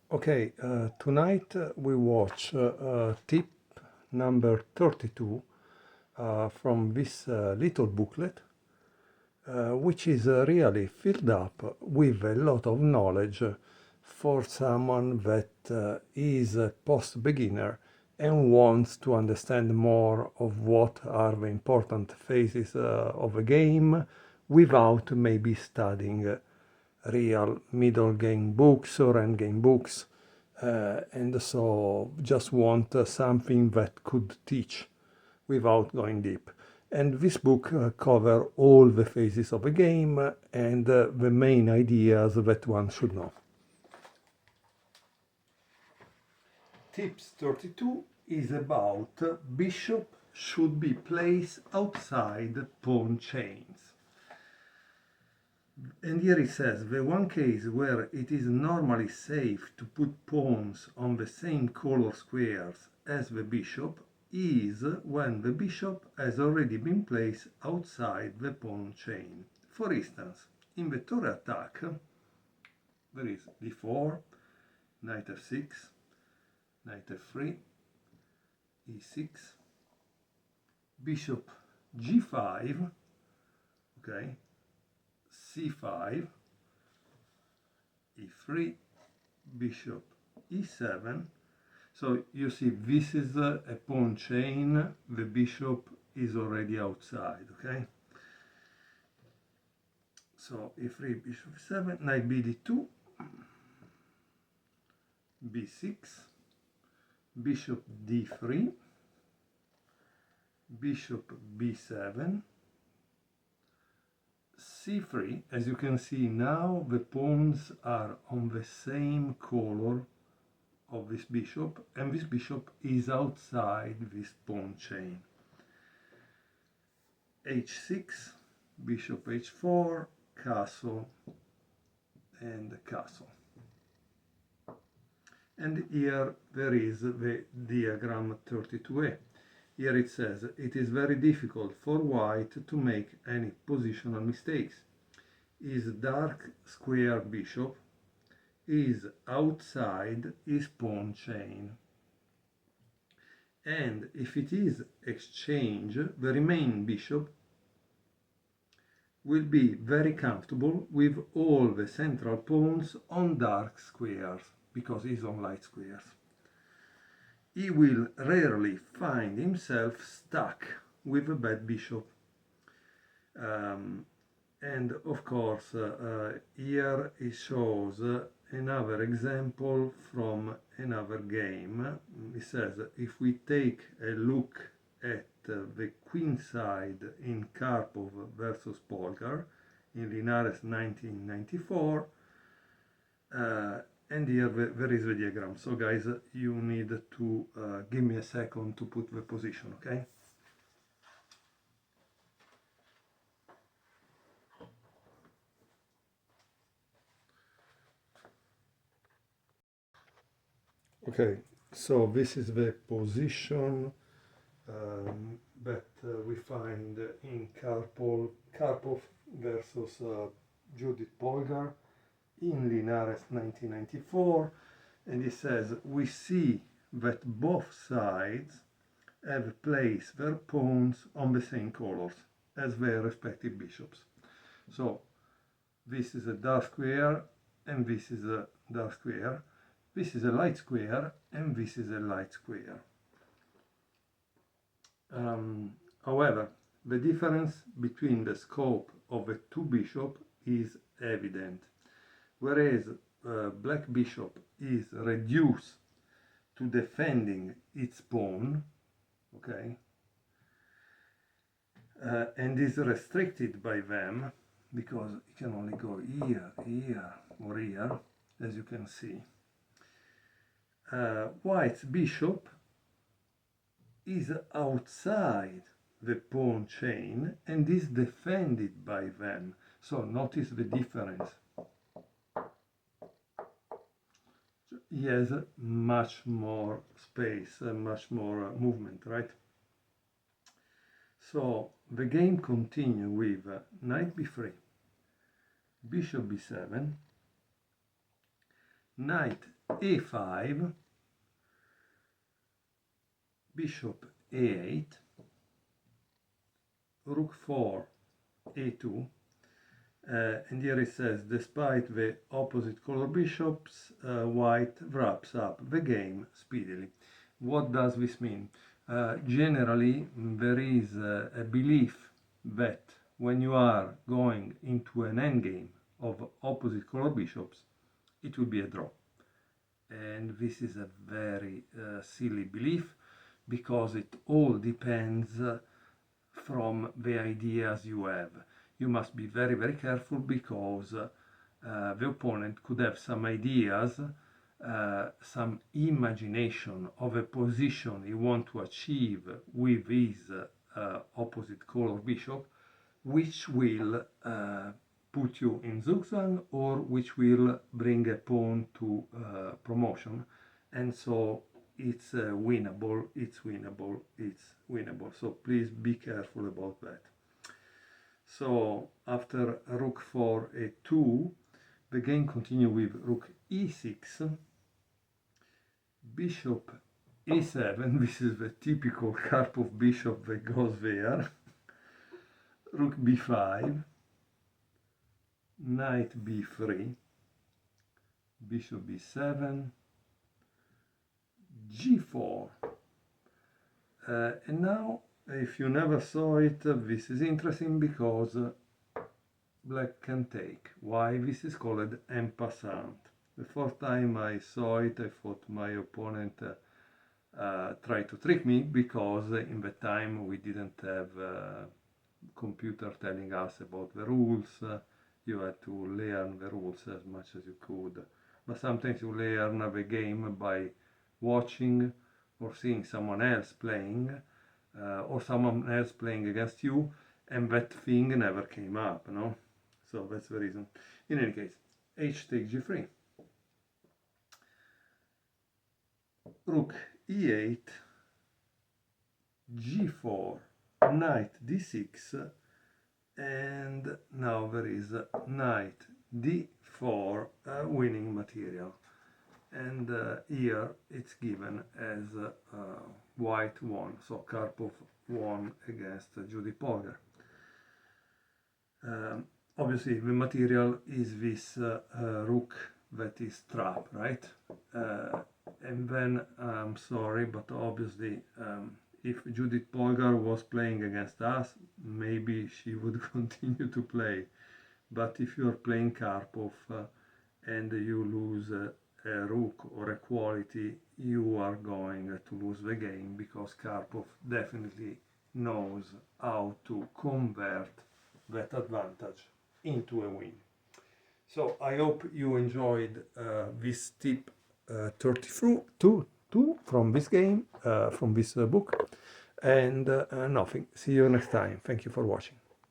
Okay, tonight we watch tip number 32 from this little booklet, which is really filled up with a lot of knowledge for someone that is a post-beginner and wants to understand more of what are the important phases of a game without maybe studying real middle game books or end game books, and so just want something that could teach without going deep. And this book cover all the phases of a game and the main ideas that one should know. Tips 32 is about bishop should be placed outside pawn chains. And here it says the one case where it is normally safe to put pawns on the same color squares as the bishop is when the bishop has already been placed outside the pawn chain. For instance, in the Torre attack, there is d4, knight f6, knight f3, e6, bishop g5, okay, c5, e3, bishop e7. So you see this is a pawn chain, the bishop is already outside, okay? So e3, bishop e7, knight bd2, b6, bishop d3, bishop b7, c3. As you can see now, the pawns are on the same color of this bishop, and this bishop is outside this pawn chain. h6, bishop h4, castle, and castle. And here there is the diagram 32a. Here it says, it is very difficult for white to make any positional mistakes. His dark square bishop is outside his pawn chain. And if it is exchanged, the remaining bishop will be very comfortable with all the central pawns on dark squares, because he's on light squares. He will rarely find himself stuck with a bad bishop. And of course, here it shows another example from another game. It says, if we take a look at the queen side in Karpov versus Polgar in Linares 1994, and here there is the diagram. So guys, you need to give me a second to put the position, okay? Okay, so this is the position that we find in Karpov versus Judith Polgar in Linares 1994, and it says, we see that both sides have placed their pawns on the same colors as their respective bishops. So this is a dark square and this is a dark square. This is a light square and this is a light square. However, the difference between the scope of the two bishops is evident. Whereas black bishop is reduced to defending its pawn, okay, and is restricted by them because it can only go here, here, or here, as you can see. White's bishop is outside the pawn chain and is defended by them. So notice the difference. He has much more space and much more movement, right? So the game continues with knight b3, bishop b7, knight a5, bishop a8, rook 4, a2, and here it says, despite the opposite color bishops, white wraps up the game speedily. What does this mean? Generally, there is a belief that when you are going into an endgame of opposite color bishops, it will be a draw. And this is a very silly belief, because it all depends from the ideas you have. You must be very, very careful, because the opponent could have some ideas, some imagination of a position he wants to achieve with his opposite color bishop, which will put you in zugzwang, or which will bring a pawn to promotion. And so it's winnable, it's winnable, it's winnable. So please be careful about that. So after rook 4 a2, the game continues with rook e6, bishop a7, this is the typical Karpov bishop that goes there, rook b5, knight b3, bishop b7, g4, and now, if you never saw it, this is interesting, because black can take. Why? This is called en passant. The first time I saw it, I thought my opponent tried to trick me, because in the time we didn't have computer telling us about the rules. You had to learn the rules as much as you could. But sometimes you learn the game by watching or seeing someone else playing, or someone else playing against you, and that thing never came up, no? So that's the reason. In any case, h takes g3, rook e8, g4, knight d6, and now there is knight d4, winning material. And here it's given as white won, so Karpov won against Judy Polgar. Obviously the material is this rook that is trapped, right? And then, I'm sorry, but obviously if Judith Polgar was playing against us, maybe she would continue to play. But if you are playing Karpov and you lose a rook or a quality, you are going to lose the game, because Karpov definitely knows how to convert that advantage into a win. So I hope you enjoyed this tip 32 from this game, from this book, and nothing. See you next time. Thank you for watching.